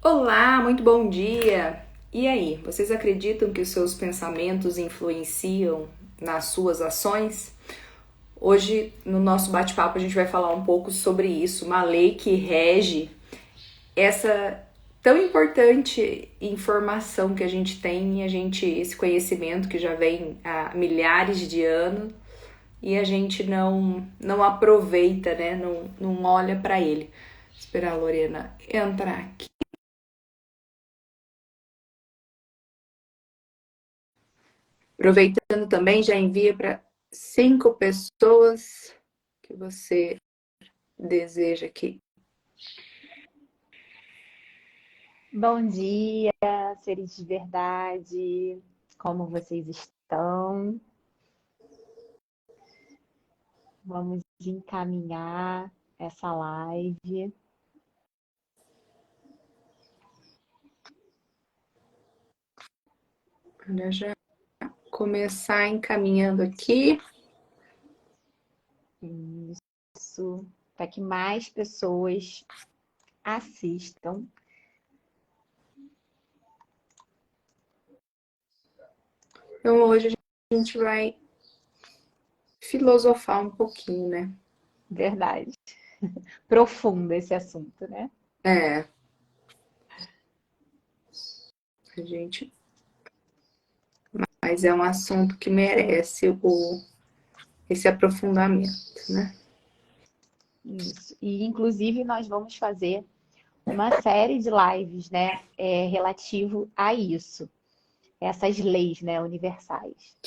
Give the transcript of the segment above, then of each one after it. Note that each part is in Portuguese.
Olá, muito bom dia! E aí, vocês acreditam que os seus pensamentos influenciam nas suas ações? Hoje, no nosso bate-papo, a gente vai falar um pouco sobre isso, uma lei que rege essa tão importante informação que a gente tem, esse conhecimento que já vem há milhares de anos e a gente não aproveita, né? Não olha para ele. Vou esperar a Lorena entrar aqui. Aproveitando também, já envia para 5 pessoas que você deseja aqui. Bom dia, seres de verdade. Como vocês estão? Vamos encaminhar essa live. Para já começar encaminhando aqui. Isso, para que mais pessoas assistam. Então hoje a gente vai filosofar um pouquinho, né? Verdade. Profundo esse assunto, né? É, a gente. Mas é um assunto que merece esse aprofundamento, né? Isso. E, inclusive, nós vamos fazer uma série de lives, né? Relativo a isso. Essas leis, né? Universais.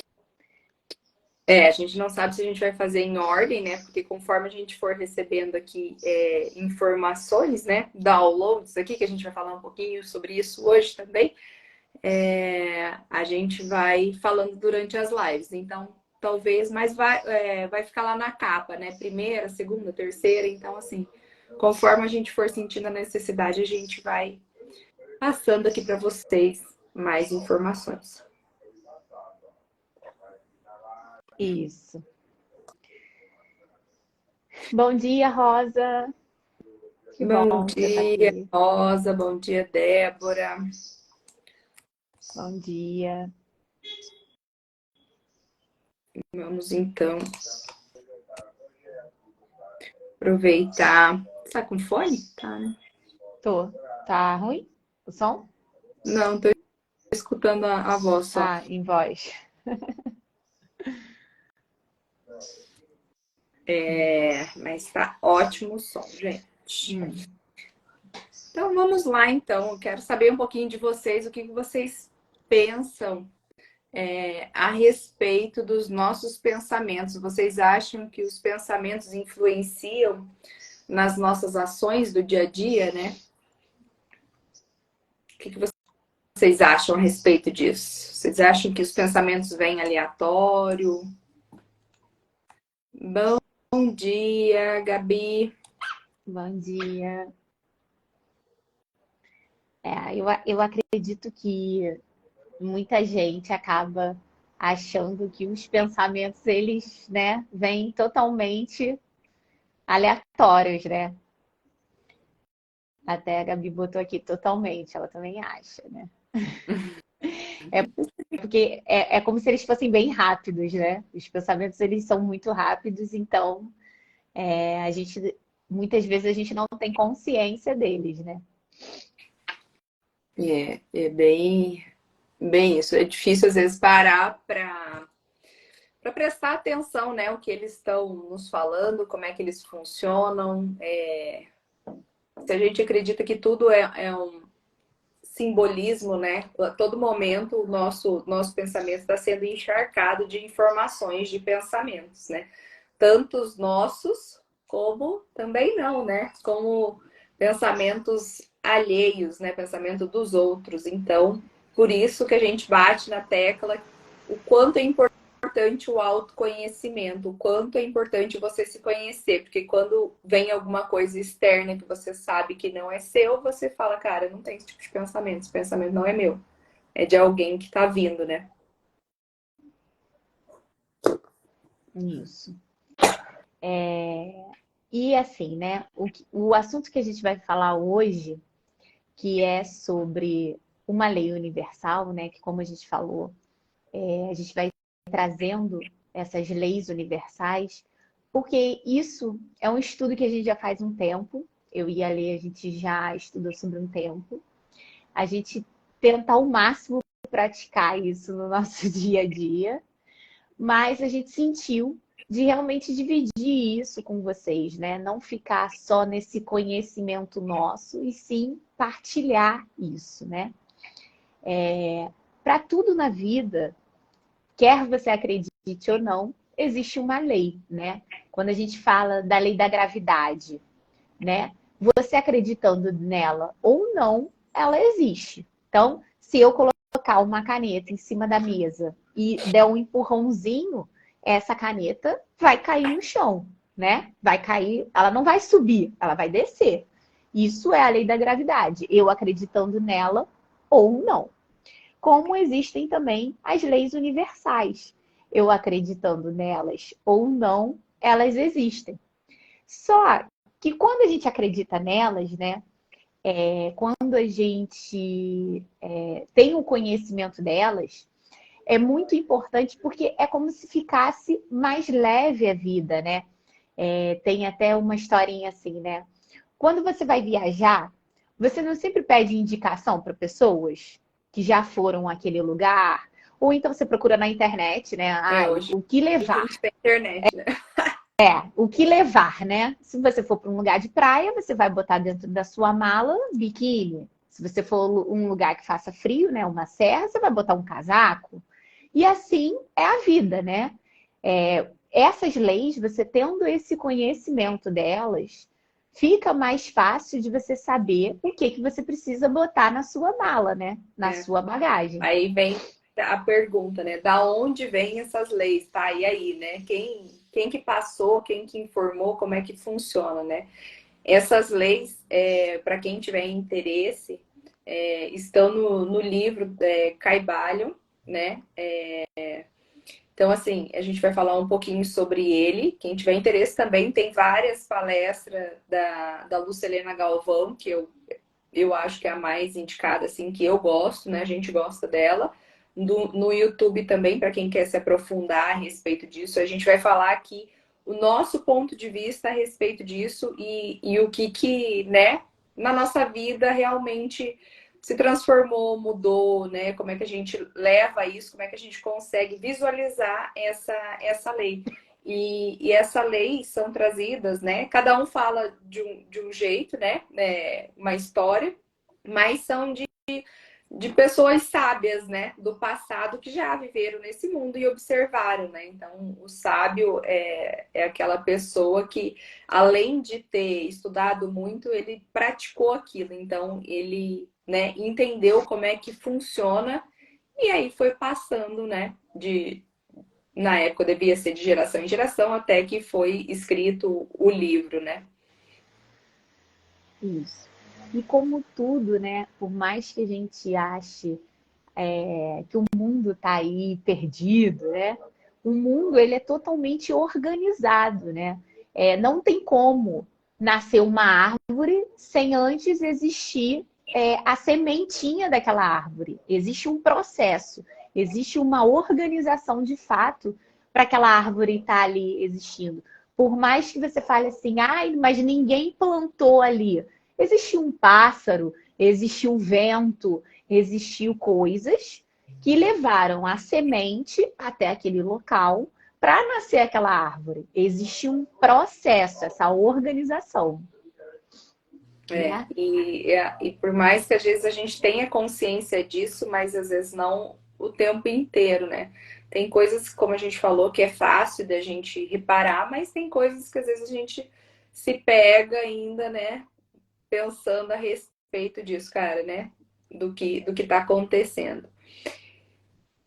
É, a gente não sabe se a gente vai fazer em ordem, né? Porque conforme a gente for recebendo aqui informações, né? Downloads aqui, que a gente vai falar um pouquinho sobre isso hoje também, a gente vai falando durante as lives. Então, talvez, mas vai ficar lá na capa, né? Primeira, segunda, terceira. Então, assim, conforme a gente for sentindo a necessidade, a gente vai passando aqui para vocês mais informações. Isso. Bom dia, Rosa. Que Bom bom que você está dia, aqui. Rosa. Bom dia, Débora. Bom dia. Vamos então aproveitar. Tá com fone? Tá, né? Tô. Tá ruim o som? Não, tô escutando a voz só. Ah, em voz. Mas tá ótimo o som, gente. Hum. Então vamos lá, então. Eu quero saber um pouquinho de vocês, o que vocês pensam a respeito dos nossos pensamentos. Vocês acham que os pensamentos influenciam nas nossas ações do dia a dia, né? O que vocês acham a respeito disso? Vocês acham que os pensamentos vêm aleatório? Bom dia, Gabi. Bom dia. Eu acredito que muita gente acaba achando que os pensamentos, eles, né, vêm totalmente aleatórios, né? Até a Gabi botou aqui totalmente, ela também acha, né? Porque é como se eles fossem bem rápidos, né? Os pensamentos, eles são muito rápidos, então a gente, muitas vezes a gente não tem consciência deles, né? É bem isso. É difícil às vezes parar para prestar atenção, né? O que eles estão nos falando, como é que eles funcionam. Se a gente acredita que tudo é um simbolismo, né? A todo momento o nosso pensamento está sendo encharcado de informações, de pensamentos, né? Tanto os nossos, como também não, né? Como pensamentos alheios, né? Pensamento dos outros. Então, por isso que a gente bate na tecla o quanto é importante o autoconhecimento, o quanto é importante você se conhecer, porque quando vem alguma coisa externa que você sabe que não é seu, você fala, cara, eu não tenho esse tipo de pensamento, esse pensamento não é meu, é de alguém que tá vindo, né? Isso. E assim, né? O assunto que a gente vai falar hoje que é sobre uma lei universal, né? Que, como a gente falou, a gente vai trazendo essas leis universais, porque isso é um estudo que a gente já faz um tempo. Eu e a Lê, a gente já estudou sobre um tempo. A gente tenta ao máximo praticar isso no nosso dia a dia, mas a gente sentiu de realmente dividir isso com vocês, né? Não ficar só nesse conhecimento nosso, e sim partilhar isso, né? Para tudo na vida, quer você acredite ou não, existe uma lei, né? Quando a gente fala da lei da gravidade, né? Você acreditando nela ou não, ela existe. Então, se eu colocar uma caneta em cima da mesa e der um empurrãozinho, essa caneta vai cair no chão, né? Vai cair, ela não vai subir, ela vai descer. Isso é a lei da gravidade, eu acreditando nela ou não. Como existem também as leis universais. Eu acreditando nelas ou não, elas existem. Só que quando a gente acredita nelas, né? Quando a gente tem o conhecimento delas, é muito importante porque é como se ficasse mais leve a vida, né? Tem até uma historinha assim, né? Quando você vai viajar, você não sempre pede indicação para pessoas que já foram àquele lugar, ou então você procura na internet, né? Hoje O que a levar? gente tem internet, né? O que levar, né? Se você for para um lugar de praia, você vai botar dentro da sua mala biquíni. Se você for um lugar que faça frio, né? Uma serra, você vai botar um casaco. E assim é a vida, né? Essas leis, você tendo esse conhecimento delas, fica mais fácil de você saber o que você precisa botar na sua mala, né? Na É. sua bagagem. Aí vem a pergunta, né? Da onde vêm essas leis? Tá, e aí, né? Quem que passou, quem que informou, como é que funciona, né? Essas leis, para quem tiver interesse, estão no livro Caibalion, né? Então, assim, a gente vai falar um pouquinho sobre ele. Quem tiver interesse também, tem várias palestras da Lucilena Galvão, que eu acho que é a mais indicada, assim, que eu gosto, né? A gente gosta dela. No YouTube também, para quem quer se aprofundar a respeito disso, a gente vai falar aqui o nosso ponto de vista a respeito disso e o que, né, na nossa vida realmente se transformou, mudou, né? Como é que a gente leva isso, como é que a gente consegue visualizar essa lei. E essa lei são trazidas, né? Cada um fala de um jeito, né? Uma história, mas são de pessoas sábias, né? Do passado que já viveram nesse mundo e observaram, né? Então, o sábio é aquela pessoa que, além de ter estudado muito, ele praticou aquilo. Então, ele, né, entendeu como é que funciona e aí foi passando, né? Na época devia ser de geração em geração, até que foi escrito o livro, né? Isso. E como tudo, né? Por mais que a gente ache que o mundo está aí perdido, né? O mundo ele é totalmente organizado, né? Não tem como nascer uma árvore sem antes existir a sementinha daquela árvore. Existe um processo, existe uma organização de fato para aquela árvore estar ali existindo. Por mais que você fale assim, mas ninguém plantou ali. Existiu um pássaro, existiu um vento, existiu coisas que levaram a semente até aquele local para nascer aquela árvore. Existe um processo, essa organização, né? E por mais que às vezes a gente tenha consciência disso, mas às vezes não o tempo inteiro, né? Tem coisas, como a gente falou, que é fácil da gente reparar, mas tem coisas que às vezes a gente se pega ainda, né? Pensando a respeito disso, cara, né? Do que tá acontecendo.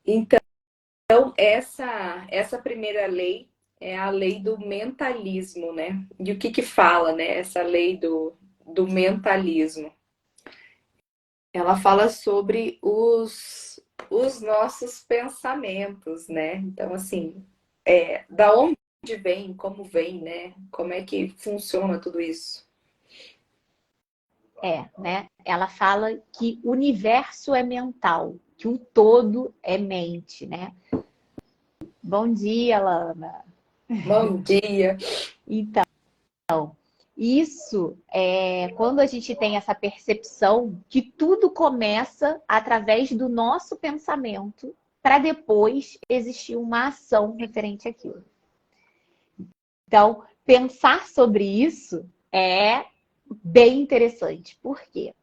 Então, essa primeira lei é a lei do mentalismo, né? E o que fala, né? Essa lei do mentalismo. Ela fala sobre os nossos pensamentos, né? Então, assim, da onde vem, como vem, né? Como é que funciona tudo isso? né? Ela fala que o universo é mental, que o todo é mente, né? Bom dia, Lana. Bom dia. Então, isso é quando a gente tem essa percepção que tudo começa através do nosso pensamento para depois existir uma ação referente àquilo. Então, pensar sobre isso é bem interessante. Por quê?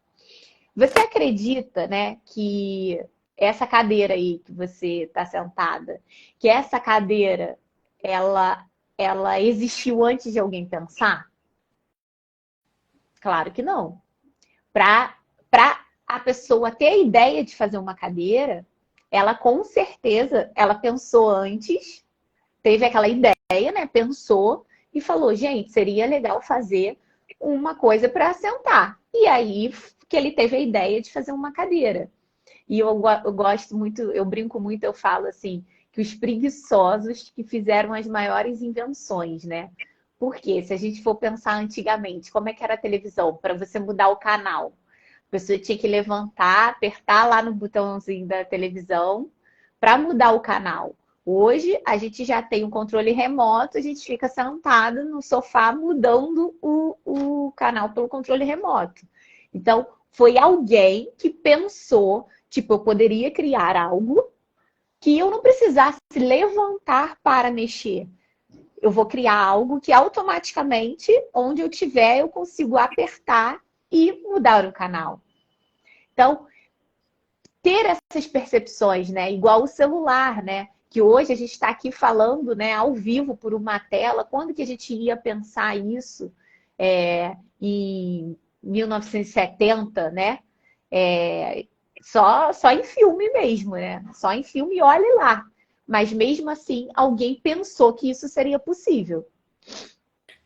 Você acredita, né, que essa cadeira aí que você está sentada, que essa cadeira ela existiu antes de alguém pensar? Claro que não. Para a pessoa ter a ideia de fazer uma cadeira, ela com certeza ela pensou antes, teve aquela ideia, né? Pensou e falou, gente, seria legal fazer uma coisa para sentar. E aí que ele teve a ideia de fazer uma cadeira. E eu gosto muito, eu brinco muito, eu falo assim, que os preguiçosos que fizeram as maiores invenções, né? Porque se a gente for pensar antigamente, como é que era a televisão? Para você mudar o canal, a pessoa tinha que levantar, apertar lá no botãozinho da televisão para mudar o canal. Hoje a gente já tem um controle remoto, a gente fica sentado no sofá mudando o canal pelo controle remoto. Então, foi alguém que pensou, tipo, eu poderia criar algo que eu não precisasse levantar para mexer. Eu vou criar algo que automaticamente, onde eu tiver, eu consigo apertar e mudar o canal. Então, ter essas percepções, né? Igual o celular, né? Que hoje a gente está aqui falando, né, ao vivo por uma tela. Quando que a gente ia pensar isso em 1970, né? Só em filme mesmo, né? Só em filme, olhe lá. Mas mesmo assim, alguém pensou que isso seria possível.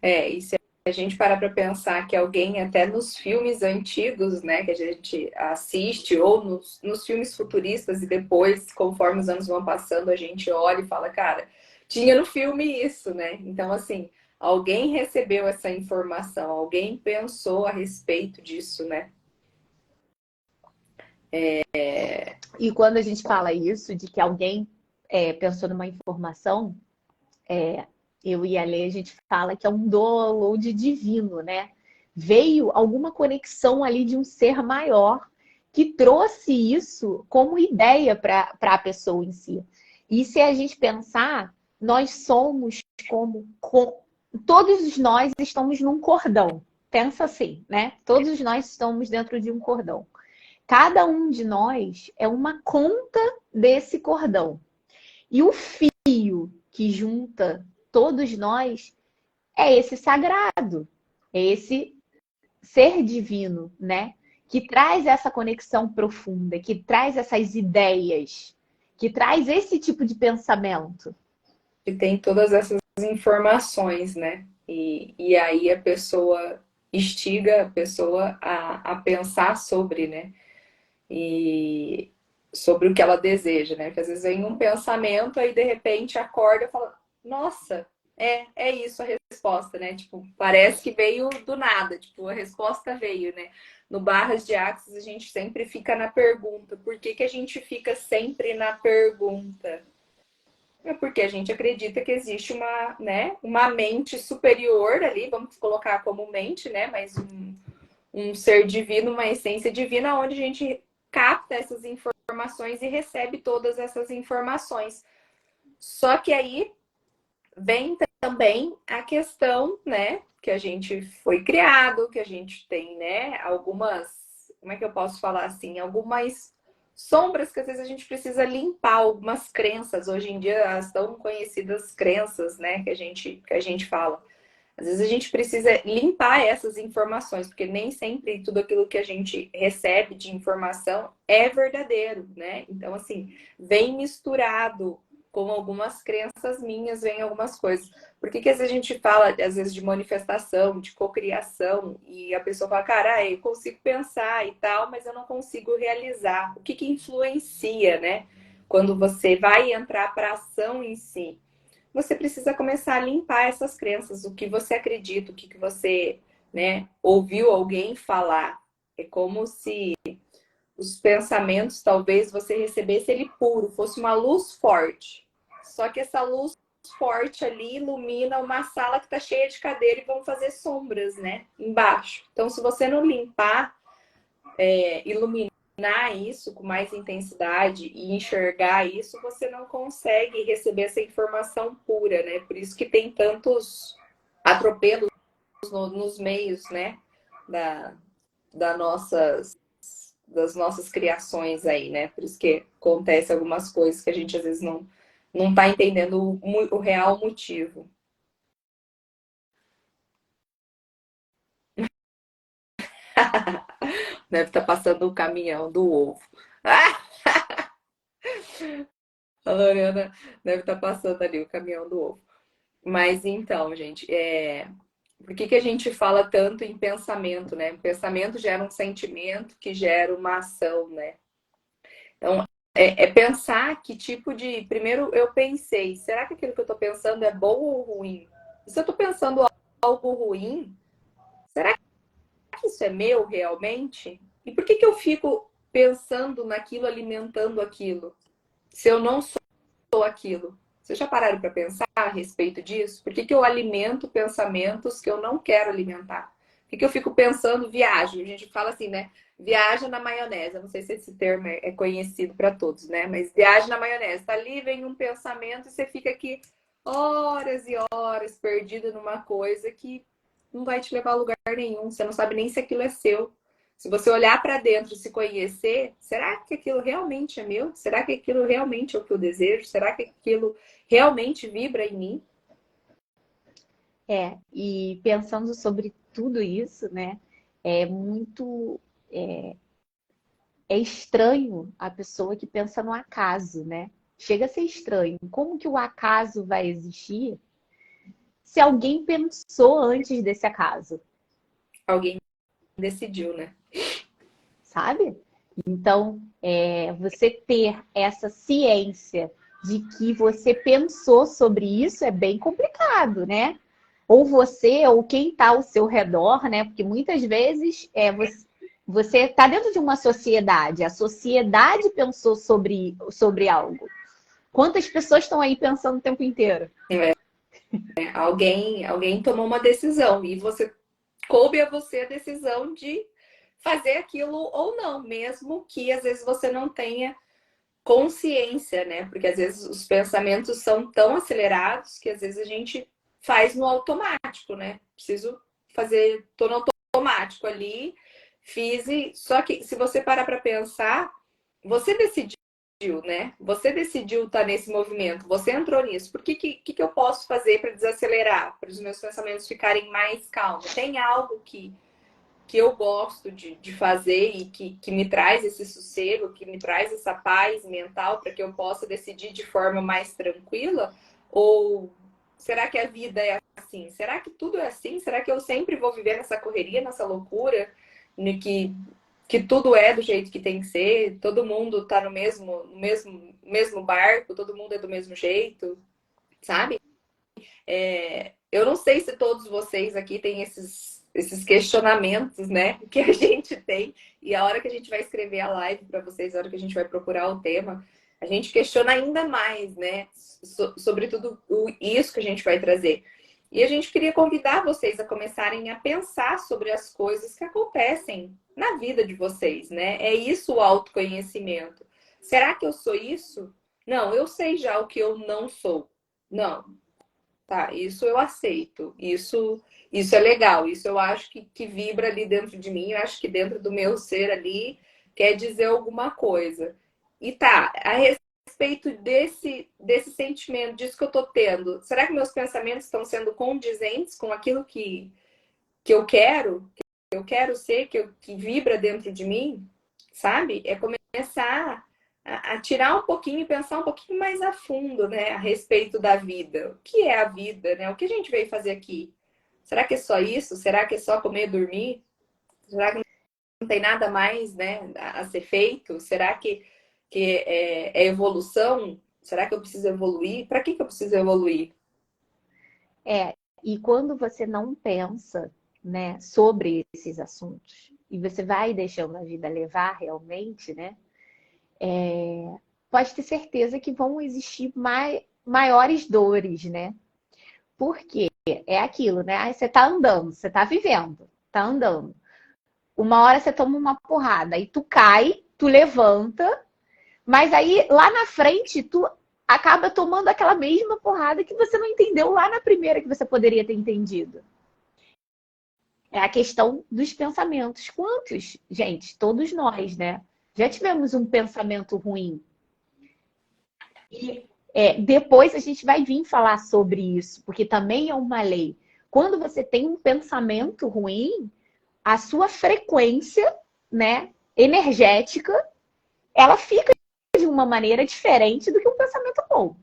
E se a gente parar para pensar que alguém, até nos filmes antigos, né, que a gente assiste, ou nos filmes futuristas, e depois, conforme os anos vão passando, a gente olha e fala, cara, tinha no filme isso, né? Então, assim, alguém recebeu essa informação, alguém pensou a respeito disso, né? E quando a gente fala isso, de que alguém pensou numa informação, eu e a Lê, a gente fala que é um download divino, né? Veio alguma conexão ali de um ser maior que trouxe isso como ideia para a pessoa em si. E se a gente pensar, nós somos todos nós estamos num cordão. Pensa assim, né? Todos nós estamos dentro de um cordão. Cada um de nós é uma conta desse cordão. E o fio que junta todos nós é esse sagrado, é esse ser divino, né? Que traz essa conexão profunda, que traz essas ideias, que traz esse tipo de pensamento. Que tem todas essas informações, né? E aí a pessoa instiga a pessoa a pensar sobre, né? E sobre o que ela deseja, né? Porque às vezes vem um pensamento, aí de repente acorda e fala, nossa, é isso a resposta, né? Tipo, parece que veio do nada, tipo, a resposta veio, né? No Barras de Axis a gente sempre fica na pergunta. Por que que a gente fica sempre na pergunta? É porque a gente acredita que existe uma, né, uma mente superior ali, vamos colocar como mente, né? Mas um ser divino, uma essência divina, onde a gente capta essas informações e recebe todas essas informações. Só que aí vem também a questão, né, que a gente foi criado, que a gente tem, né, algumas, como é que eu posso falar assim, algumas sombras que às vezes a gente precisa limpar, algumas crenças, hoje em dia as tão conhecidas crenças, né, que a gente fala. Às vezes a gente precisa limpar essas informações, porque nem sempre tudo aquilo que a gente recebe de informação é verdadeiro, né? Então, assim, vem misturado com algumas crenças minhas, vem algumas coisas. Por que que às vezes a gente fala, às vezes, de manifestação, de cocriação, e a pessoa fala, cara, eu consigo pensar e tal, mas eu não consigo realizar. O que que influencia, né? Quando você vai entrar para a ação em si, você precisa começar a limpar essas crenças, o que você acredita, o que você, né, ouviu alguém falar. É como se os pensamentos, talvez você recebesse ele puro, fosse uma luz forte. Só que essa luz forte ali ilumina uma sala que está cheia de cadeira e vão fazer sombras, né? Embaixo. Então, se você não limpar, iluminar isso com mais intensidade e enxergar isso, você não consegue receber essa informação pura, né? Por isso que tem tantos atropelos nos meios, né? Da, da nossas das nossas criações aí, né? Por isso que acontece algumas coisas que a gente às vezes não tá entendendo o real motivo. Deve estar passando o caminhão do ovo. A Lorena deve estar passando ali o caminhão do ovo. Mas então, gente, por que a gente fala tanto em pensamento, né? Pensamento gera um sentimento que gera uma ação, né? Então, pensar que tipo de. Primeiro, eu pensei, será que aquilo que eu estou pensando é bom ou ruim? Se eu estou pensando algo ruim, será que isso é meu realmente? E por que eu fico pensando naquilo, alimentando aquilo, se eu não sou aquilo? Vocês já pararam para pensar a respeito disso? Por que eu alimento pensamentos que eu não quero alimentar? Por que eu fico pensando, viajo? A gente fala assim, né? Viaja na maionese. Eu não sei se esse termo é conhecido para todos, né? Mas viaja na maionese. Tá ali, vem um pensamento e você fica aqui horas e horas perdido numa coisa que não vai te levar a lugar nenhum. Você não sabe nem se aquilo é seu. Se você olhar para dentro e se conhecer, será que aquilo realmente é meu? Será que aquilo realmente é o que eu desejo? Será que aquilo realmente vibra em mim? E pensando sobre tudo isso, né? É muito estranho a pessoa que pensa no acaso, né? Chega a ser estranho. Como que o acaso vai existir se alguém pensou antes desse acaso, Alguém decidiu, né? sabe? Então, você ter essa ciência de que você pensou sobre isso é bem complicado, né? Ou você, ou quem está ao seu redor, né? Porque muitas vezes você está dentro de uma sociedade, a sociedade pensou sobre algo. Quantas pessoas estão aí pensando o tempo inteiro? Alguém tomou uma decisão e você coube a você a decisão de fazer aquilo ou não, mesmo que às vezes você não tenha consciência, né? Porque às vezes os pensamentos são tão acelerados que às vezes a gente faz no automático, né? Preciso fazer, tô no automático ali, fiz e só que se você parar para pensar, você decidiu, né? Você decidiu estar nesse movimento, você entrou nisso. Por que eu posso fazer para desacelerar, para os meus pensamentos ficarem mais calmos? Tem algo que eu gosto de fazer e que me traz esse sossego, que me traz essa paz mental para que eu possa decidir de forma mais tranquila? Ou será que a vida é assim? Será que tudo é assim? Será que eu sempre vou viver nessa correria, nessa loucura, que tudo é do jeito que tem que ser, todo mundo tá no mesmo barco, todo mundo é do mesmo jeito, sabe? Eu não sei se todos vocês aqui têm esses questionamentos, né, que a gente tem, e a hora que a gente vai escrever a live para vocês, a hora que a gente vai procurar o tema, a gente questiona ainda mais, né, sobre tudo isso que a gente vai trazer. E a gente queria convidar vocês a começarem a pensar sobre as coisas que acontecem na vida de vocês, né? É isso o autoconhecimento. Será que eu sou isso? Não, eu sei já o que eu não sou. Não, tá, isso eu aceito. Isso é legal. Isso eu acho que vibra ali dentro de mim. Eu acho que dentro do meu ser ali quer dizer alguma coisa. E tá, a respeito desse sentimento, disso que eu tô tendo, será que meus pensamentos estão sendo condizentes com aquilo que eu quero ser, que vibra dentro de mim? Sabe? É começar a tirar um pouquinho e pensar um pouquinho mais a fundo, né, a respeito da vida. O que é a vida, né? O que a gente veio fazer aqui? Será que é só isso? Será que é só comer e dormir? Será que não tem nada mais, né, a ser feito? Será que é evolução? Será que eu preciso evoluir? Para que eu preciso evoluir? E quando você não pensa, né, sobre esses assuntos, e você vai deixando a vida levar realmente, né? Pode ter certeza que vão existir maiores dores, né? Porque é aquilo, né? Aí você tá andando, você tá vivendo, tá andando. Uma hora você toma uma porrada, aí tu cai, tu levanta, mas aí lá na frente tu acaba tomando aquela mesma porrada que você não entendeu lá na primeira que você poderia ter entendido. É a questão dos pensamentos. Quantos, gente, todos nós, né? Já tivemos um pensamento ruim. E depois a gente vai vir falar sobre isso, porque também é uma lei. Quando você tem um pensamento ruim, a sua frequência, né, energética, ela fica de uma maneira diferente do que um pensamento bom.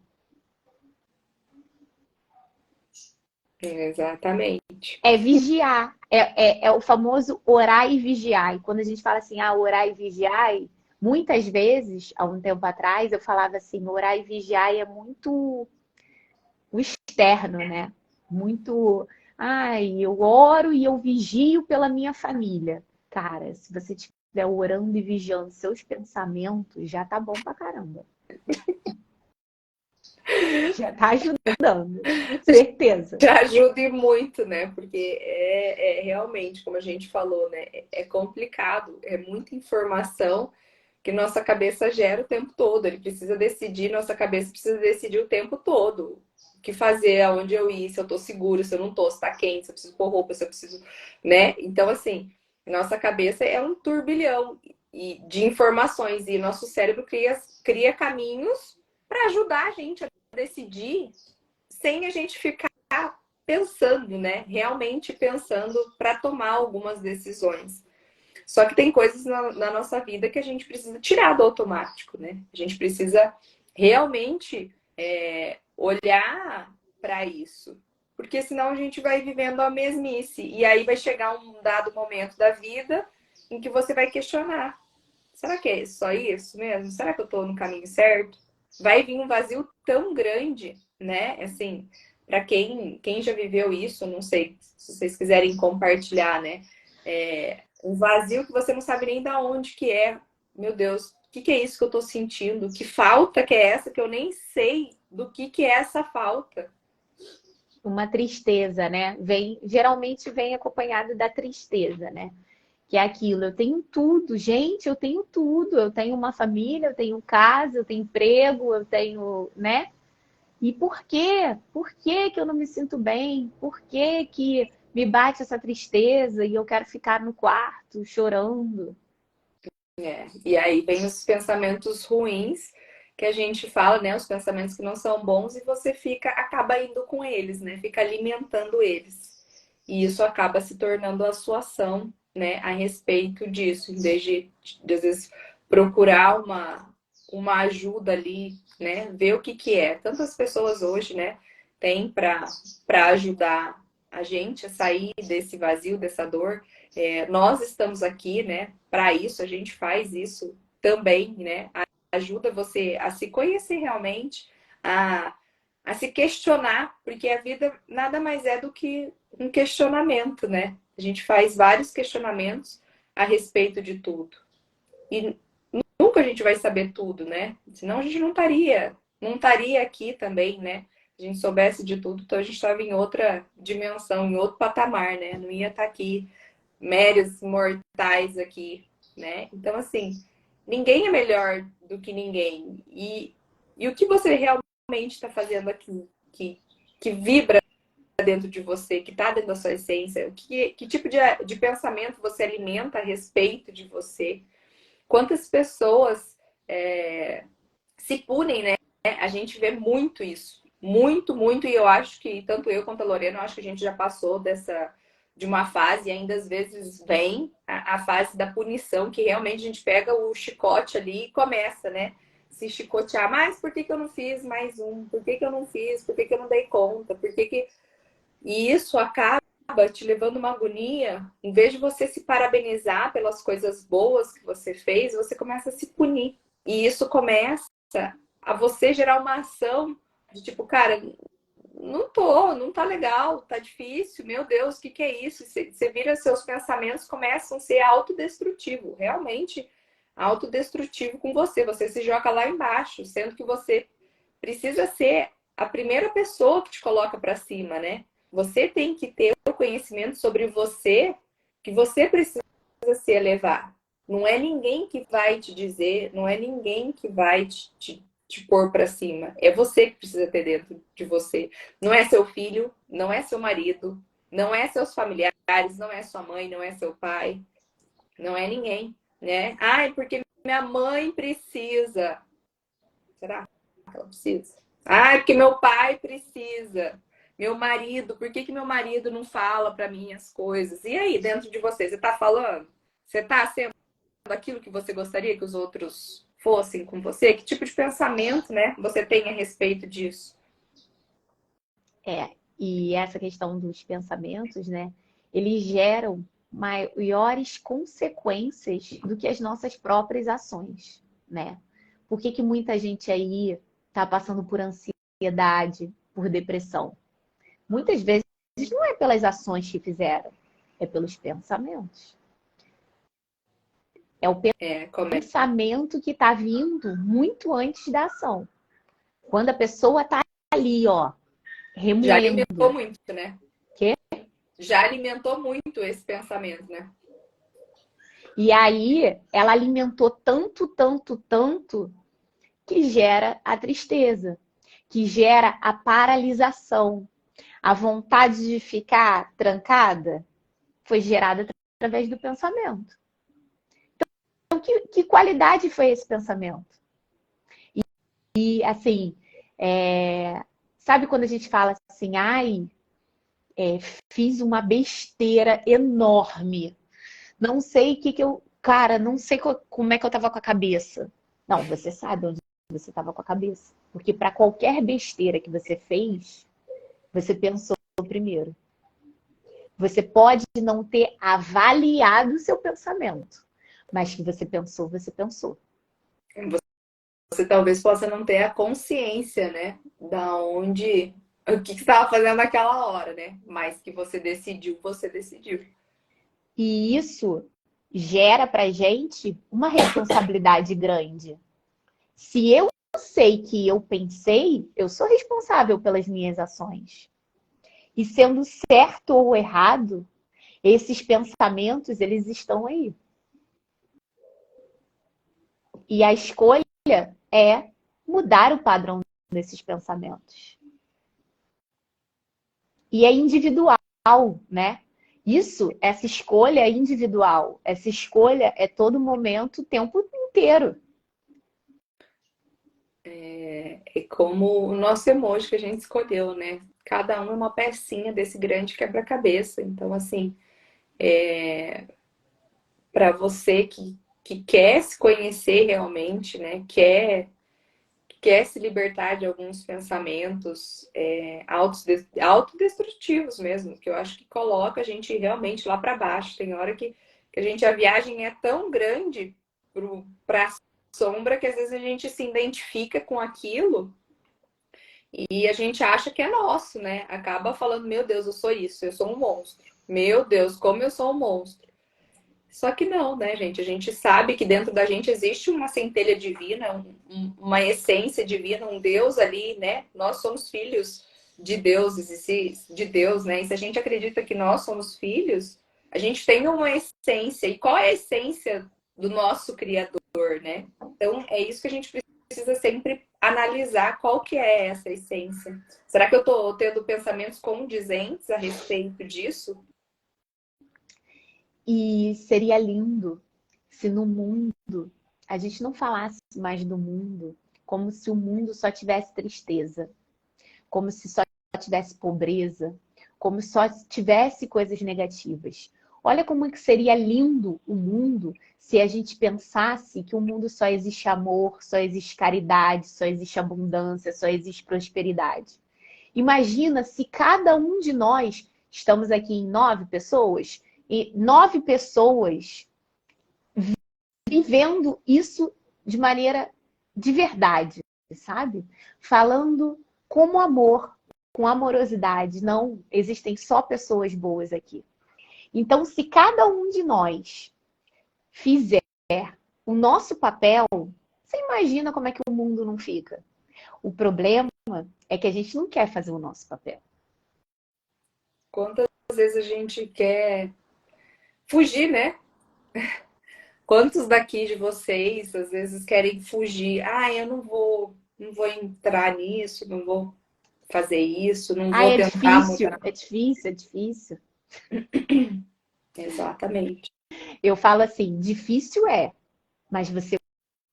Exatamente. É vigiar. É o famoso orar e vigiar. E quando a gente fala assim, orar e vigiar, muitas vezes, há um tempo atrás, eu falava assim, orar e vigiar é muito o externo, né? Muito, eu oro e eu vigio pela minha família. Cara, se você estiver orando e vigiando seus pensamentos, já tá bom pra caramba. Já tá ajudando, certeza. Já ajude muito, né? Porque é realmente, como a gente falou, né? É complicado, é muita informação que nossa cabeça gera o tempo todo. Ele precisa decidir, nossa cabeça precisa decidir o tempo todo. O que fazer, aonde eu ir, se eu tô seguro, se eu não tô, se tá quente, se eu preciso pôr roupa, se eu preciso, né? Então, assim, nossa cabeça é um turbilhão de informações e nosso cérebro cria caminhos para ajudar a gente a decidir sem a gente ficar pensando, né? Realmente pensando para tomar algumas decisões. Só que tem coisas na nossa vida que a gente precisa tirar do automático, né? A gente precisa realmente olhar para isso. Porque senão a gente vai vivendo a mesmice. E aí vai chegar um dado momento da vida em que você vai questionar. Será que é só isso mesmo? Será que eu estou no caminho certo? Vai vir um vazio tão grande, né? Assim, para quem já viveu isso, não sei se vocês quiserem compartilhar, né? Um vazio que você não sabe nem de onde que é. Meu Deus, o que é isso que eu tô sentindo? Que falta que é essa que eu nem sei do que é essa falta? Uma tristeza, né? Geralmente vem acompanhado da tristeza, né? Que é aquilo, eu tenho tudo, gente, eu tenho tudo. Eu tenho uma família, eu tenho casa, eu tenho emprego, eu tenho, né? E por quê? Por que que eu não me sinto bem? Por que que me bate essa tristeza e eu quero ficar no quarto chorando? E aí vem os pensamentos ruins que a gente fala, né? Os pensamentos que não são bons e você acaba indo com eles, né? Fica alimentando eles. E isso acaba se tornando a sua ação, né? A respeito disso, em vez de às vezes procurar uma ajuda ali, né? Ver o que é. Tantas pessoas hoje, né? Tem para ajudar a gente a sair desse vazio, dessa dor. Nós estamos aqui, né? Para isso, a gente faz isso também, né? Ajuda você a se conhecer realmente, a se questionar, porque a vida nada mais é do que um questionamento, né? A gente faz vários questionamentos a respeito de tudo. E nunca a gente vai saber tudo, né? Senão a gente não estaria aqui também, né? Se a gente soubesse de tudo, então a gente estava em outra dimensão, em outro patamar, né? Não ia estar aqui meros mortais aqui, né? Então, assim, ninguém é melhor do que ninguém. E o que você realmente está fazendo aqui, que vibra dentro de você, que está dentro da sua essência, que tipo de pensamento você alimenta a respeito de você? Quantas pessoas se punem, né? A gente vê muito isso. Muito, muito. E eu acho que, tanto eu quanto a Lorena, eu acho que a gente já passou de uma fase, e ainda às vezes vem a fase da punição, que realmente a gente pega o chicote ali e começa, né? Se chicotear. Mas por que eu não fiz mais um? Por que eu não fiz? Por que eu não dei conta? E isso acaba te levando uma agonia. Em vez de você se parabenizar pelas coisas boas que você fez, você começa a se punir. E isso começa a você gerar uma ação de tipo, cara, não tá legal, tá difícil, meu Deus, o que que é isso? Você vira, seus pensamentos começam a ser autodestrutivos, realmente autodestrutivo com você. Você se joga lá embaixo, sendo que você precisa ser a primeira pessoa que te coloca para cima, né? Você tem que ter o conhecimento sobre você, que você precisa se elevar. Não é ninguém que vai te dizer, não é ninguém que vai te pôr para cima. É você que precisa ter dentro de você. Não é seu filho, não é seu marido, não é seus familiares, não é sua mãe, não é seu pai, não é ninguém, né? Ai, porque minha mãe precisa. Será que ela precisa? Ai, porque meu pai precisa. Meu marido, por que que meu marido não fala para mim as coisas? E aí, dentro de você, você tá falando? Você tá sendo aquilo que você gostaria que os outros fossem com você? Que tipo de pensamento, né, você tem a respeito disso? E essa questão dos pensamentos, né? Eles geram maiores consequências do que as nossas próprias ações, né? Por que que muita gente aí tá passando por ansiedade, por depressão? Muitas vezes não é pelas ações que fizeram, é pelos pensamentos. É o Como pensamento que está vindo muito antes da ação. Quando a pessoa está ali, ó, já alimentou remoendo. muito, né? Quê? Já alimentou muito esse pensamento, né? E aí ela alimentou tanto, tanto, tanto que gera a tristeza, que gera a paralisação. A vontade de ficar trancada foi gerada através do pensamento. Então, que qualidade foi esse pensamento? E assim, sabe quando a gente fala assim, ai, fiz uma besteira enorme. Não sei o que que eu. Cara, não sei como é que eu tava com a cabeça. Não, você sabe onde você tava com a cabeça. Porque para qualquer besteira que você fez, você pensou primeiro. Você pode não ter avaliado o seu pensamento, mas que você pensou, você pensou. Você talvez possa não ter a consciência, né? Da onde. O que você estava fazendo naquela hora, né? Mas que você decidiu, você decidiu. E isso gera pra gente uma responsabilidade grande. Se eu sei que eu pensei, eu sou responsável pelas minhas ações. E sendo certo ou errado, esses pensamentos, eles estão aí. E a escolha é mudar o padrão desses pensamentos. E é individual, né? Isso, essa escolha é individual. Essa escolha é todo momento, o tempo inteiro. É como o nosso emoji que a gente escolheu, né? Cada um é uma pecinha desse grande quebra-cabeça. Então, assim, para você que quer se conhecer realmente, né? Quer se libertar de alguns pensamentos autodestrutivos mesmo, que eu acho que coloca a gente realmente lá para baixo. Tem hora que a viagem é tão grande para a sombra que às vezes a gente se identifica com aquilo e a gente acha que é nosso, né? Acaba falando, meu Deus, eu sou isso, eu sou um monstro. Meu Deus, como eu sou um monstro. Só que não, né, gente? A gente sabe que dentro da gente existe uma centelha divina, uma essência divina, um Deus ali, né? Nós somos filhos de deuses, de Deus, né? E se a gente acredita que nós somos filhos, a gente tem uma essência. E qual é a essência do nosso Criador, né? Então, é isso que a gente precisa sempre analisar qual que é essa essência. Será que eu estou tendo pensamentos condizentes a respeito disso? E seria lindo se no mundo a gente não falasse mais do mundo como se o mundo só tivesse tristeza, como se só tivesse pobreza, como se só tivesse coisas negativas. Olha como que seria lindo o mundo se a gente pensasse que o mundo só existe amor, só existe caridade, só existe abundância, só existe prosperidade. Imagina se cada um de nós, estamos aqui em 9 pessoas, e 9 pessoas vivendo isso de maneira de verdade, sabe? Falando como amor, com amorosidade. Não existem só pessoas boas aqui. Então, se cada um de nós fizer o nosso papel, você imagina como é que o mundo não fica. O problema é que a gente não quer fazer o nosso papel. Quantas vezes a gente quer fugir, né? Quantos daqui de vocês às vezes querem fugir? Ah, eu não vou entrar nisso, não vou fazer isso, não Ah, vou é tentar difícil, mudar. é difícil, é difícil. Exatamente. Eu falo assim, difícil é, mas você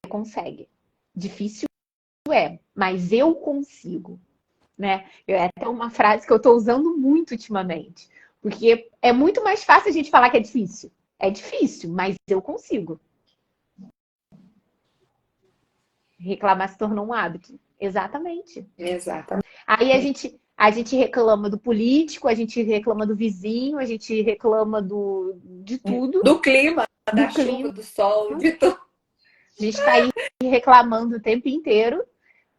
consegue. Difícil é, mas eu consigo, né? É até uma frase que eu estou usando muito ultimamente, porque é muito mais fácil a gente falar que é difícil. É difícil, mas eu consigo. Reclamar se tornou um hábito. Exatamente. Exatamente. Aí a gente reclama do político, a gente reclama do vizinho, a gente reclama de tudo, Do clima, do da chuva, clima. do sol, de tudo. A gente está aí reclamando o tempo inteiro,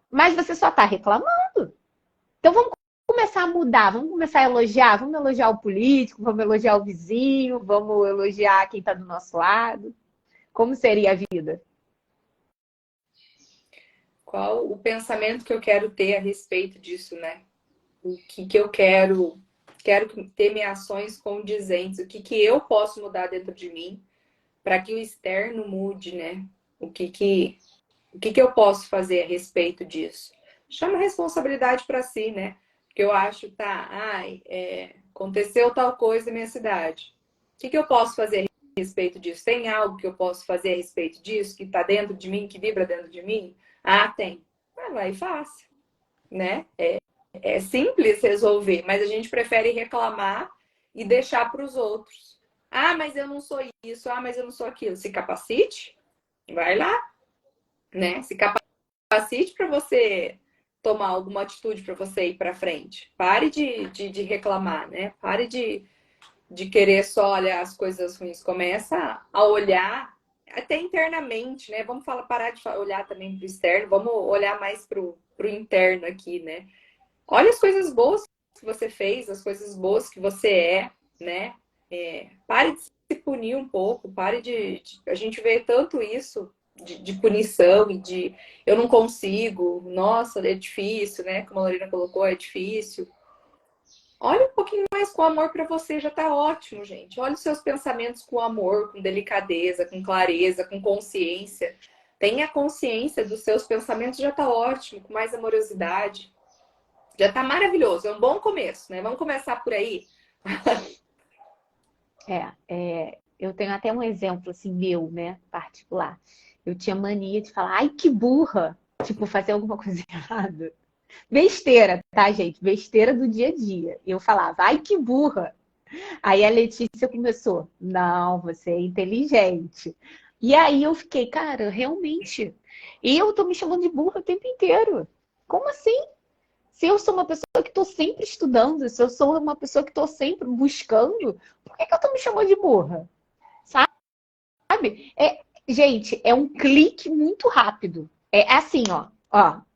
mas você só está reclamando. Então vamos começar a mudar, vamos começar a elogiar, vamos elogiar o político, vamos elogiar o vizinho, vamos elogiar quem está do nosso lado. Como seria a vida? Qual o pensamento que eu quero ter a respeito disso, né? O que eu quero ter minhas ações condizentes, o que eu posso mudar dentro de mim para que o externo mude, né? O que eu posso fazer a respeito disso? Chama responsabilidade para si, né? Porque eu acho, tá, aconteceu tal coisa na minha cidade. O que eu posso fazer a respeito disso? Tem algo que eu posso fazer a respeito disso, que está dentro de mim, que vibra dentro de mim? Ah, tem. Ah, vai e faça, né? É simples resolver, mas a gente prefere reclamar e deixar para os outros. Ah, mas eu não sou isso. Ah, mas eu não sou aquilo. Se capacite, vai lá, né? Se capacite para você tomar alguma atitude para você ir para frente. Pare de reclamar, né? Pare de querer só olhar as coisas ruins. Começa a olhar até internamente, né? Vamos parar de olhar também para o externo, vamos olhar mais para o interno aqui, né? Olha as coisas boas que você fez, as coisas boas que você é, né? Pare de se punir um pouco, pare a gente vê tanto isso de punição e de eu não consigo, nossa, é difícil, né? Como a Lorena colocou, é difícil. Olha um pouquinho mais com amor para você, já tá ótimo, gente. Olha os seus pensamentos com amor, com delicadeza, com clareza, com consciência. Tenha consciência dos seus pensamentos, já tá ótimo, com mais amorosidade. Já tá maravilhoso, é um bom começo, né? Vamos começar por aí. Eu tenho até um exemplo assim meu, né, particular. Eu tinha mania de falar, ai que burra, tipo fazer alguma coisa errada. Besteira, tá, gente? Besteira do dia a dia. Eu falava, ai que burra. Aí a Letícia começou, não, você é inteligente. E aí eu fiquei, cara, realmente, eu tô me chamando de burra o tempo inteiro. Como assim? Se eu sou uma pessoa que estou sempre estudando, se eu sou uma pessoa que estou sempre buscando, por que eu estou me chamando de burra? Sabe? Gente, é um clique muito rápido. É assim, ó,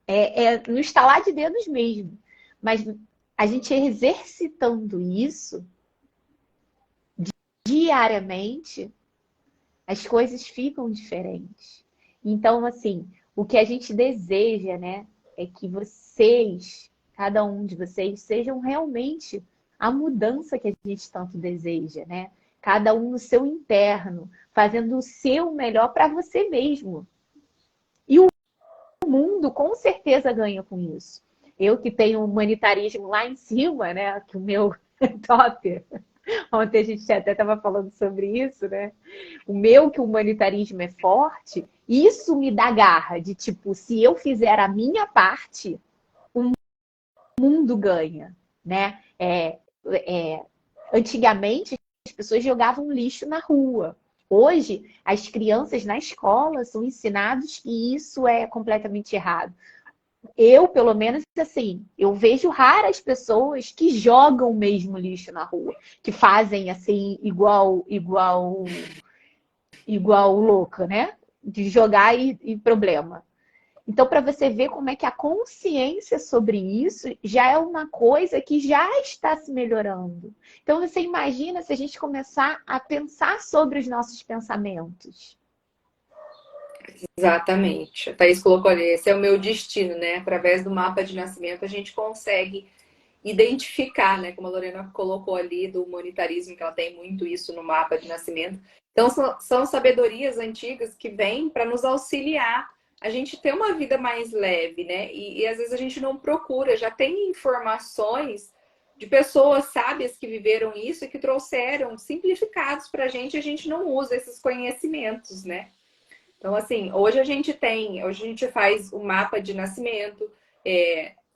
é no estalar de dedos mesmo. Mas a gente exercitando isso diariamente, as coisas ficam diferentes. Então, assim, o que a gente deseja, né, é que vocês, cada um de vocês, sejam realmente a mudança que a gente tanto deseja, né? Cada um no seu interno, fazendo o seu melhor para você mesmo. E o mundo com certeza ganha com isso. Eu que tenho humanitarismo lá em cima, né, que o meu top. Ontem a gente até estava falando sobre isso, né? O meu que o humanitarismo é forte, isso me dá garra de tipo, se eu fizer a minha parte, o mundo ganha, né? Antigamente as pessoas jogavam lixo na rua. Hoje as crianças na escola são ensinadas que isso é completamente errado. Eu, pelo menos, assim, eu vejo raras pessoas que jogam mesmo lixo na rua, que fazem assim igual louca, né? De jogar e problema. Então, para você ver como é que a consciência sobre isso já é uma coisa que já está se melhorando. Então, você imagina se a gente começar a pensar sobre os nossos pensamentos. Exatamente. A Thaís colocou ali, esse é o meu destino, né? Através do mapa de nascimento, a gente consegue identificar, né? Como a Lorena colocou ali do monetarismo, que ela tem muito isso no mapa de nascimento. Então, são sabedorias antigas que vêm para nos auxiliar a gente ter uma vida mais leve, né? E às vezes a gente não procura, já tem informações de pessoas sábias que viveram isso e que trouxeram simplificados para a gente não usa esses conhecimentos, né? Então, assim, hoje a gente faz o mapa de nascimento,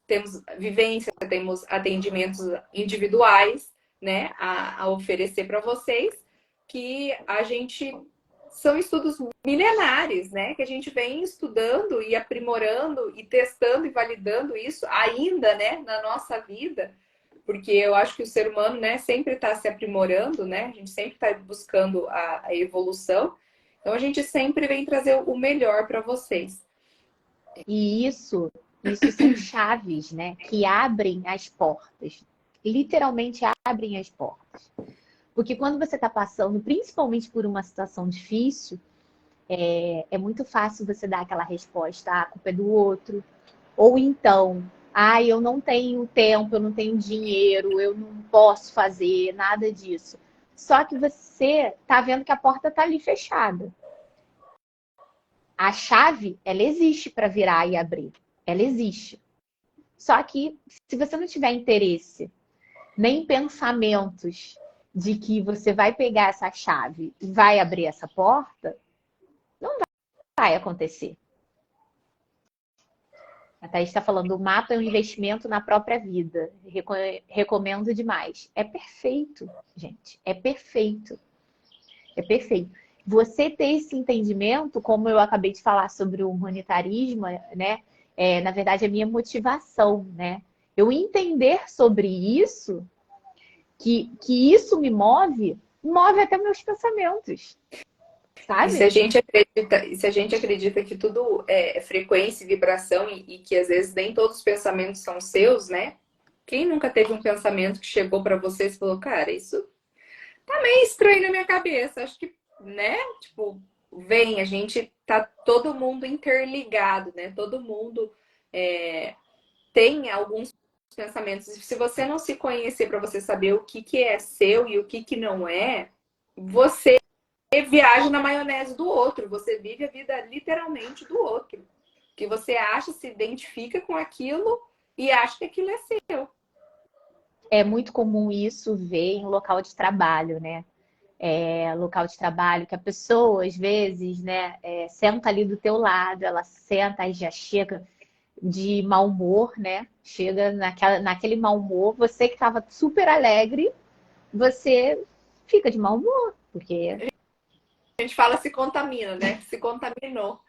temos vivência, temos atendimentos individuais, né, a oferecer para vocês, que a gente são estudos milenares, né, que a gente vem estudando e aprimorando e testando e validando isso ainda, né, na nossa vida, porque eu acho que o ser humano, né, sempre está se aprimorando, né, a gente sempre está buscando a evolução. Então a gente sempre vem trazer o melhor para vocês. E isso são chaves, né? Que abrem as portas. Literalmente abrem as portas. Porque quando você está passando, principalmente por uma situação difícil, é muito fácil você dar aquela resposta, ah, a culpa é do outro. Ou então, ah, eu não tenho tempo, eu não tenho dinheiro, eu não posso fazer nada disso. Só que você está vendo que a porta está ali fechada. A chave, ela existe para virar e abrir. Ela existe. Só que se você não tiver interesse, nem pensamentos de que você vai pegar essa chave e vai abrir essa porta, não vai acontecer. A Thaís está falando, o mapa é um investimento na própria vida. Recomendo demais. É perfeito, gente. É perfeito. É perfeito. Você ter esse entendimento, como eu acabei de falar sobre o humanitarismo, né? Na verdade, a minha motivação, né? Eu entender sobre isso, que isso me move até meus pensamentos, E se a sabe? gente acredita, e se a gente acredita que tudo é frequência e vibração e que às vezes nem todos os pensamentos são seus, né? Quem nunca teve um pensamento que chegou para você e falou, cara, isso tá meio estranho na minha cabeça. Acho que, né? Tipo, vem, a gente tá todo mundo interligado, né? Todo mundo tem alguns pensamentos. Se você não se conhecer para você saber o que é seu e o que não é, você viaja na maionese do outro. Você vive a vida literalmente do outro. Que você acha, se identifica com aquilo e acha que aquilo é seu. É muito comum isso ver em local de trabalho, né? Local de trabalho que a pessoa, às vezes, né, senta ali do teu lado, ela senta e já chega de mau humor, né? Chega naquele mau humor, você que estava super alegre, você fica de mau humor, porque... A gente fala se contamina, né? Se contaminou.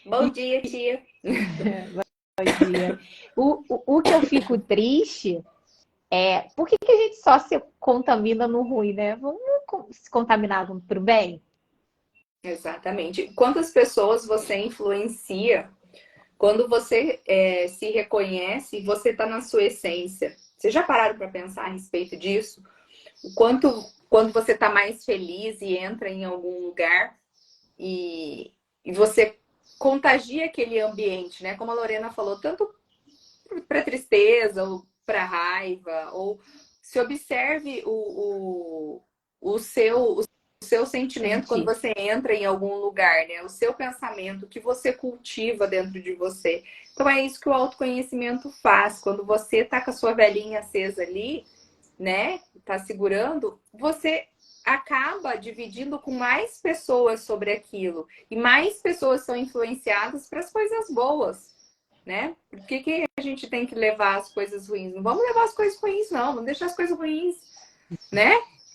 Bom dia, tia. Bom dia. O que eu fico triste é por que a gente só se contamina no ruim, né? Vamos se contaminar pro bem? Exatamente. Quantas pessoas você influencia quando você se reconhece, você está na sua essência? Vocês já pararam para pensar a respeito disso? O quanto, quando você está mais feliz e entra em algum lugar e você contagia aquele ambiente, né? Como a Lorena falou, tanto para tristeza ou para raiva, ou se observe o seu sentimento quando Senti. você entra em algum lugar, né? O seu pensamento que você cultiva dentro de você. Então é isso que o autoconhecimento faz. Quando você tá com a sua velhinha acesa ali, né? Tá segurando, você acaba dividindo com mais pessoas sobre aquilo. E mais pessoas são influenciadas para as coisas boas, né? Por que a gente tem que levar as coisas ruins? Não vamos levar as coisas ruins, não. Vamos deixar as coisas ruins, né?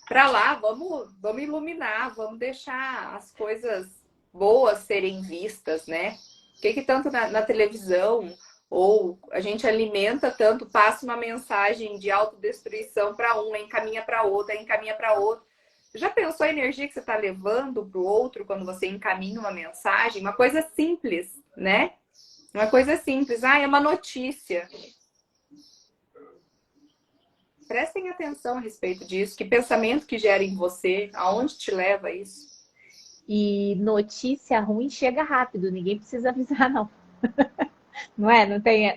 Para lá, vamos iluminar, vamos deixar as coisas boas serem vistas, né? O que tanto na televisão ou a gente alimenta tanto, passa uma mensagem de autodestruição para um, encaminha para outro, encaminha para outro. Já pensou a energia que você está levando para o outro quando você encaminha uma mensagem? Uma coisa simples, né? Uma coisa simples. Ah, é uma notícia. Prestem atenção a respeito disso. Que pensamento que gera em você? Aonde te leva isso? E notícia ruim chega rápido, ninguém precisa avisar, não. Não é?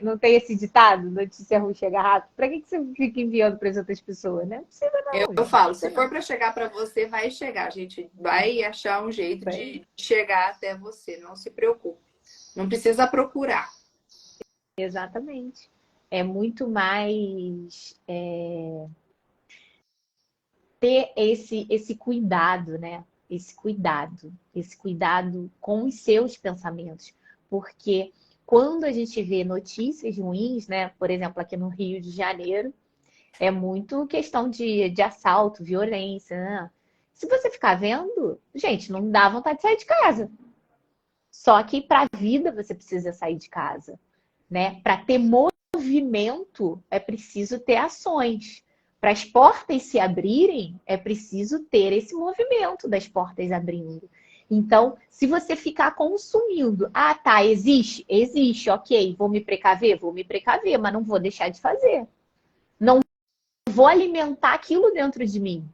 Não tem esse ditado, notícia ruim chega rápido? Pra que você fica enviando para as outras pessoas, né? Não precisa Eu, não, eu gente. Não falo, se precisa for não. para chegar para você, vai chegar. A gente vai achar um jeito Bem, de chegar até você. Não se preocupe. Não precisa procurar. exatamente. É muito mais ter esse cuidado, né? Esse cuidado com os seus pensamentos. Porque quando a gente vê notícias ruins, né? Por exemplo, aqui no Rio de Janeiro, é muito questão de assalto, violência, né? Se você ficar vendo, gente, não dá vontade de sair de casa. Só que para a vida você precisa sair de casa, né? Para ter movimento é preciso ter ações. Para as portas se abrirem, é preciso ter esse movimento das portas abrindo. Então, se você ficar consumindo, ah, tá, existe? Existe, ok, vou me precaver, mas não vou deixar de fazer. Não vou alimentar aquilo dentro de mim.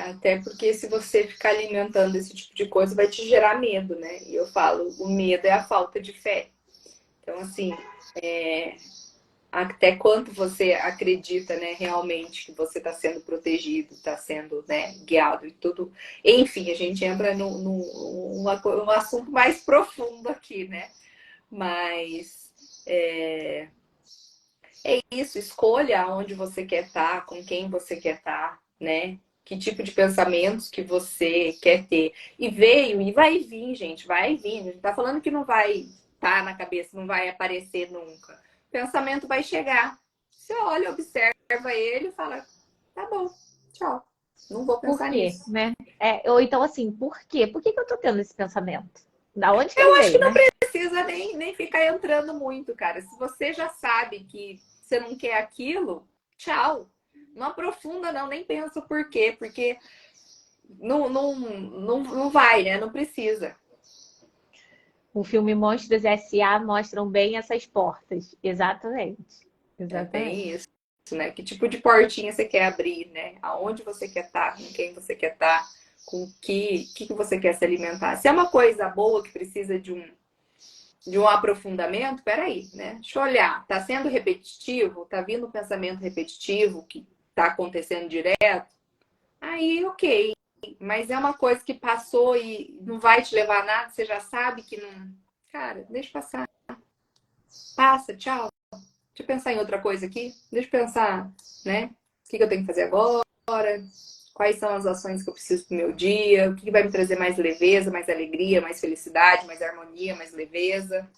Até porque se você ficar alimentando esse tipo de coisa, vai te gerar medo, né? E eu falo, o medo é a falta de fé. Então, assim, até quanto você acredita, né, realmente que você está sendo protegido, está sendo, né, guiado e tudo. Enfim, a gente entra num assunto mais profundo aqui, né? Mas é isso, escolha onde você quer estar, com quem você quer estar, né? Que tipo de pensamentos que você quer ter. E veio, e vai vir, gente, vai vir. A gente tá falando que não vai estar na cabeça, não vai aparecer nunca. O pensamento vai chegar. Você olha, observa ele e fala, tá bom, tchau. Não vou Por pensar quê, nisso. né? Ou então assim, por quê? Por que que eu tô tendo esse pensamento? Da onde que ele Eu acho que veio, não né? precisa nem ficar entrando muito, cara. Se você já sabe que você não quer aquilo, tchau. Não aprofunda, não, nem pensa o porquê, porque não vai, né? Não precisa. O filme Monstros S.A. mostram bem essas portas. Exatamente. É Exatamente. bem isso, né? Que tipo de portinha você quer abrir, né? Aonde você quer estar, com quem você quer estar, com o que você quer se alimentar. Se é uma coisa boa que precisa de um aprofundamento, peraí, né? Deixa eu olhar. Tá sendo repetitivo? Tá vindo um pensamento repetitivo que tá acontecendo direto? Aí, ok. Mas é uma coisa que passou e não vai te levar a nada, você já sabe que não. Cara, deixa passar. Passa, tchau. Deixa eu pensar em outra coisa aqui. Deixa eu pensar, né? O que eu tenho que fazer agora? Quais são as ações que eu preciso pro meu dia? O que vai me trazer mais leveza, mais alegria, mais felicidade, mais harmonia, mais leveza?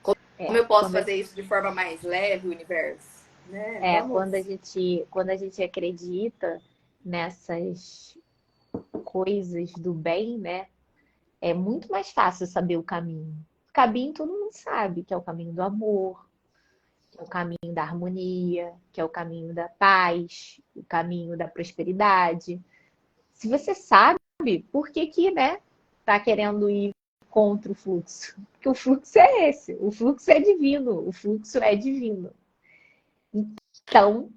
Como eu posso Quando, fazer isso de forma mais leve, universo? Né? Vamos. quando a gente acredita nessas coisas do bem, né? É muito mais fácil saber o caminho. O caminho todo mundo sabe, que é o caminho do amor, que é o caminho da harmonia, que é o caminho da paz, o caminho da prosperidade. Se você sabe, por que que, né, tá querendo ir contra o fluxo? Porque o fluxo é esse, o fluxo é divino, o fluxo é divino. Então,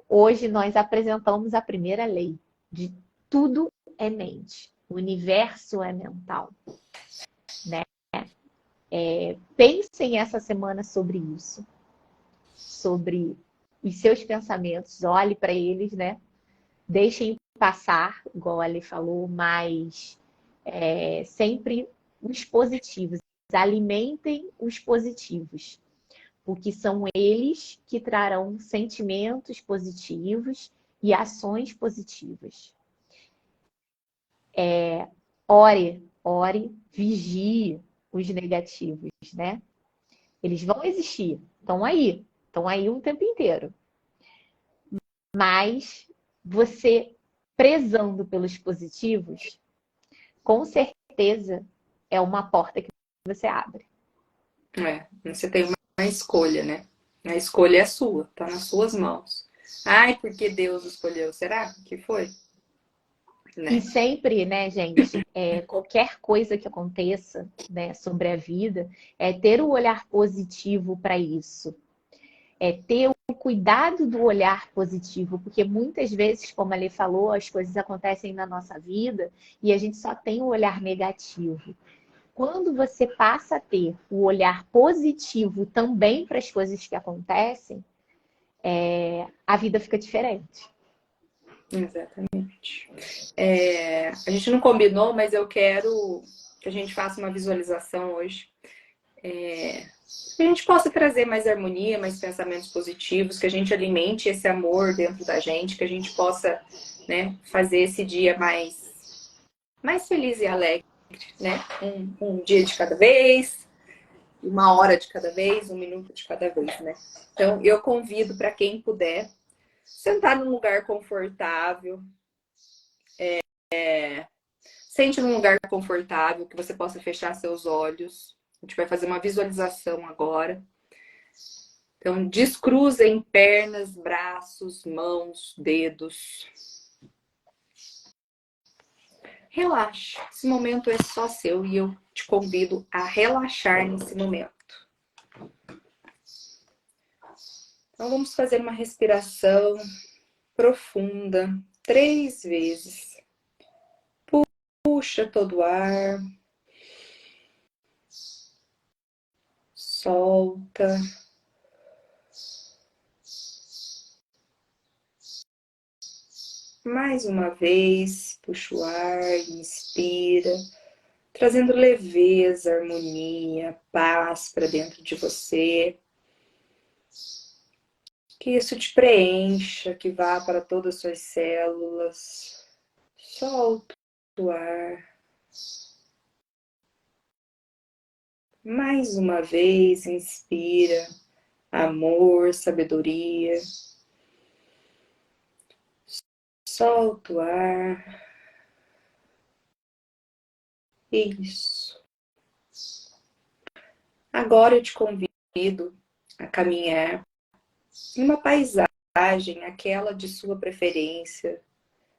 hoje nós apresentamos a primeira lei de tudo é mente. O universo é mental, né? Pensem essa semana sobre isso, sobre os seus pensamentos, olhe para eles, né? Deixem passar, igual a Ali falou, mas sempre os positivos. Alimentem os positivos, porque são eles que trarão sentimentos positivos e ações positivas. Ore, vigie os negativos, né? Eles vão existir, estão aí o tempo inteiro. Mas você prezando pelos positivos, com certeza é uma porta que você abre. Você tem uma escolha, né? A escolha é sua, tá nas suas mãos. Ai, porque Deus escolheu. Será que foi? E né? sempre, né, gente, qualquer coisa que aconteça, né, sobre a vida, é ter o olhar positivo para isso. É ter o cuidado do olhar positivo, porque muitas vezes, como a Lê falou, as coisas acontecem na nossa vida e a gente só tem o olhar negativo. Quando você passa a ter o olhar positivo também para as coisas que acontecem, a vida fica diferente. Exatamente. A gente não combinou, mas eu quero que a gente faça uma visualização hoje. Que a gente possa trazer mais harmonia, mais pensamentos positivos, que a gente alimente esse amor dentro da gente, que a gente possa, né, fazer esse dia mais feliz e alegre, né? Um dia de cada vez, uma hora de cada vez, um minuto de cada vez, né? Então, eu convido para quem puder sentar num lugar confortável, sente num lugar confortável, que você possa fechar seus olhos. A gente vai fazer uma visualização agora. Então, descruzem pernas, braços, mãos, dedos. Relaxa. Esse momento é só seu e eu te convido a relaxar nesse momento. Então, vamos fazer uma respiração profunda 3 vezes. Puxa todo o ar. Solta. Mais uma vez, puxa o ar, inspira, trazendo leveza, harmonia, paz para dentro de você. Que isso te preencha, que vá para todas as suas células. Solta o ar. Mais uma vez, inspira amor, sabedoria. Solta o ar. Isso. Agora eu te convido a caminhar em uma paisagem, aquela de sua preferência,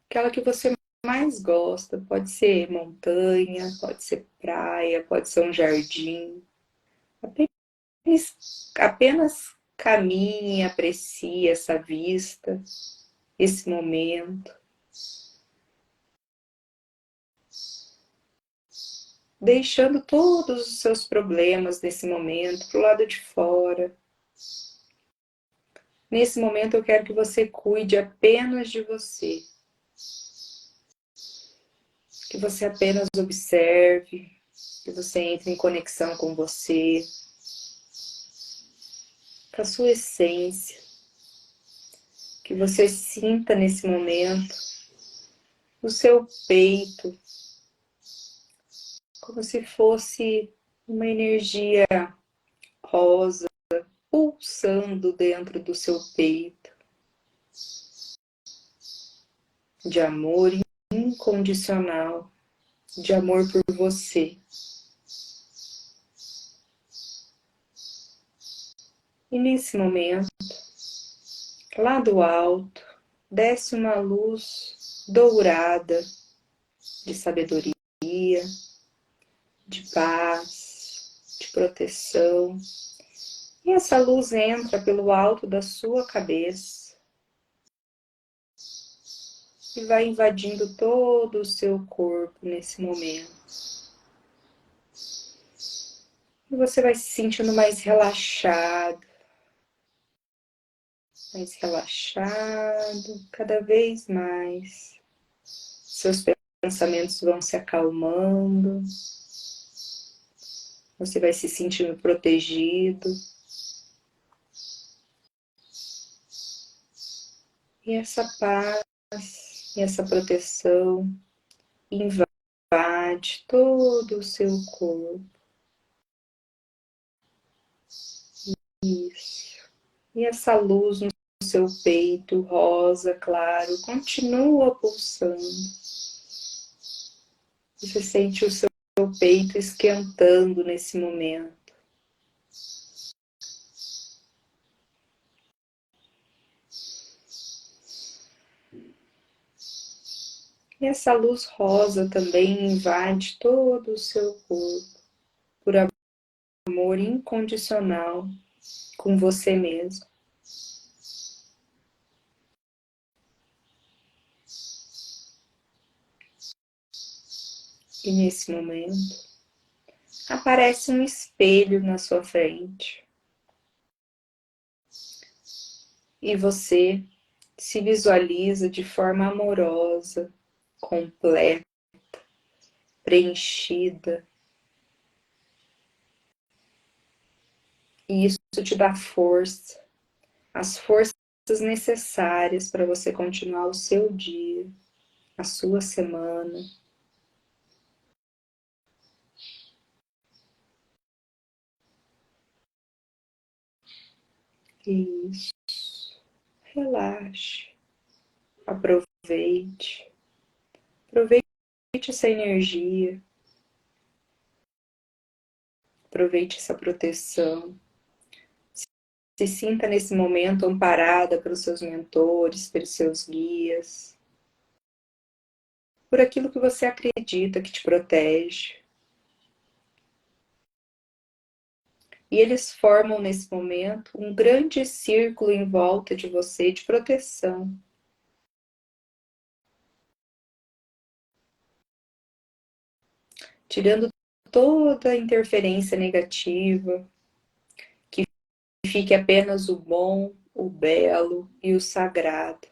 aquela que você mais gosta. Pode ser montanha, pode ser praia, pode ser um jardim. Apenas caminhe, aprecie essa vista, esse momento. Deixando todos os seus problemas nesse momento para o lado de fora. Nesse momento eu quero que você cuide apenas de você. Que você apenas observe, que você entre em conexão com você, com a sua essência. Que você sinta nesse momento o seu peito como se fosse uma energia rosa pulsando dentro do seu peito, de amor incondicional, de amor por você. E nesse momento, lá do alto, desce uma luz dourada de sabedoria, de paz, de proteção. E essa luz entra pelo alto da sua cabeça e vai invadindo todo o seu corpo nesse momento. E você vai se sentindo mais relaxado, cada vez mais. Seus pensamentos vão se acalmando, você vai se sentindo protegido. E essa paz, e essa proteção invade todo o seu corpo. Isso. E essa luz no seu peito, rosa, claro, continua pulsando. Você sente o seu peito esquentando nesse momento. E essa luz rosa também invade todo o seu corpo, por amor incondicional com você mesmo. E nesse momento, aparece um espelho na sua frente. E você se visualiza de forma amorosa, completa, preenchida. E isso te dá força, as forças necessárias para você continuar o seu dia, a sua semana. Isso. Relaxe. Aproveite. Aproveite essa energia. Aproveite essa proteção. Se sinta nesse momento amparada pelos seus mentores, pelos seus guias, por aquilo que você acredita que te protege. E eles formam nesse momento um grande círculo em volta de você de proteção. Tirando toda a interferência negativa, que fique apenas o bom, o belo e o sagrado.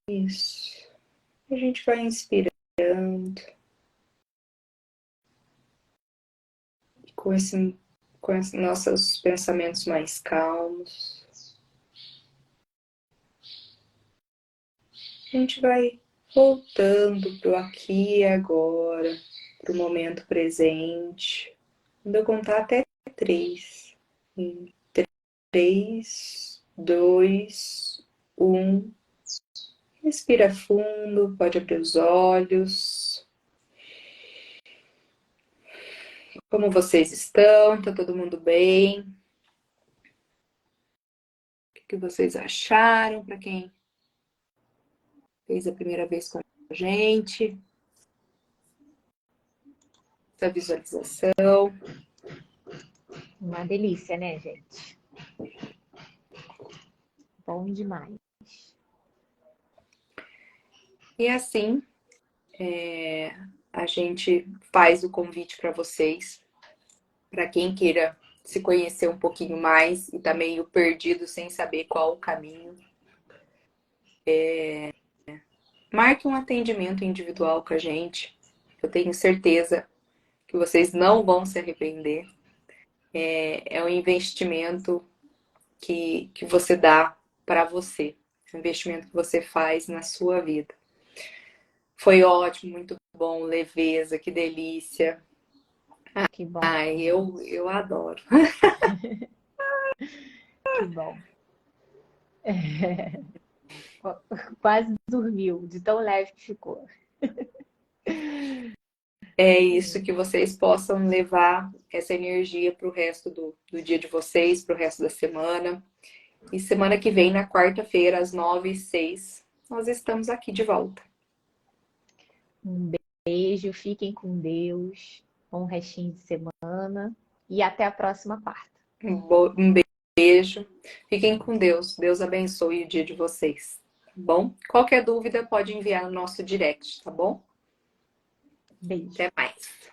Isso. A gente vai inspirando com esses nossos pensamentos mais calmos. A gente vai voltando para o aqui e agora, para o momento presente. Quando eu contar até 3. Em 3, 2, 1. Respira fundo, pode abrir os olhos. Como vocês estão? Tá todo mundo bem? O que vocês acharam? Para quem fez a primeira vez com a gente, essa visualização. Uma delícia, né, gente? Bom demais. E assim, a gente faz o convite para vocês, para quem queira se conhecer um pouquinho mais e tá meio perdido sem saber qual o caminho. Marque um atendimento individual com a gente. Eu tenho certeza que vocês não vão se arrepender. É um investimento que você dá para você. É um investimento que você faz na sua vida. Foi ótimo, muito bom, leveza, que delícia. Que bom. Ai, eu adoro. Que bom. Quase dormiu, de tão leve que ficou. É isso, que vocês possam levar essa energia para o resto do dia de vocês, para o resto da semana. E semana que vem, na quarta-feira, às 9h06, nós estamos aqui de volta. Um beijo, fiquem com Deus. Bom restinho de semana e até a próxima quarta. Um beijo. Fiquem com Deus. Deus abençoe o dia de vocês. Tá bom? Qualquer dúvida pode enviar no nosso direct, tá bom? Beijo. Até mais.